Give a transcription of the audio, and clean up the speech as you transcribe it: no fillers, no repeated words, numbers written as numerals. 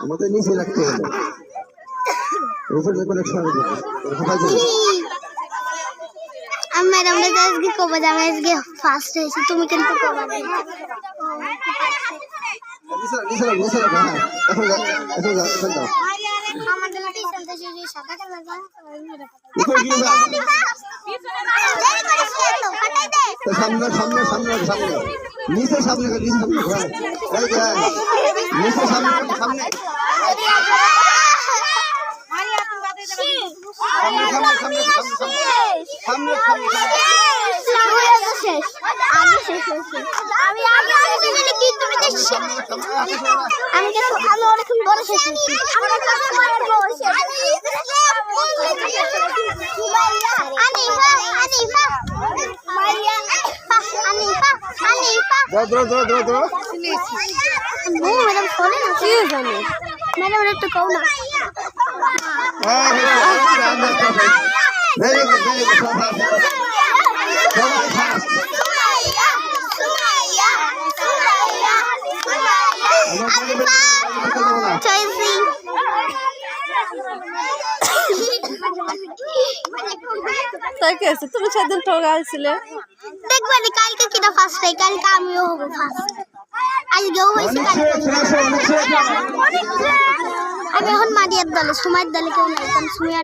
আমাদের নিচে রাখতে হবে ম্যাডাম আজকে কবে যাবে আজকে ফার্স্ট হয়েছি তুমি কিন্তু কবে সামনে সামনে সামনে সামনে নিচে সামনে নিচে সামনে সামনে मैडम একটু কও না তুমি সেদিন ঠকাইছিলে দেখবে কালকে কিনা ফার্স্ট হয় কালকে আমিও হবো ফার্স্ট আজকেও হয়েছে আমি এখন মারিয়ার দলে সুমাইয়ের দলে কেউ নাই কারণ সুমাইয়ার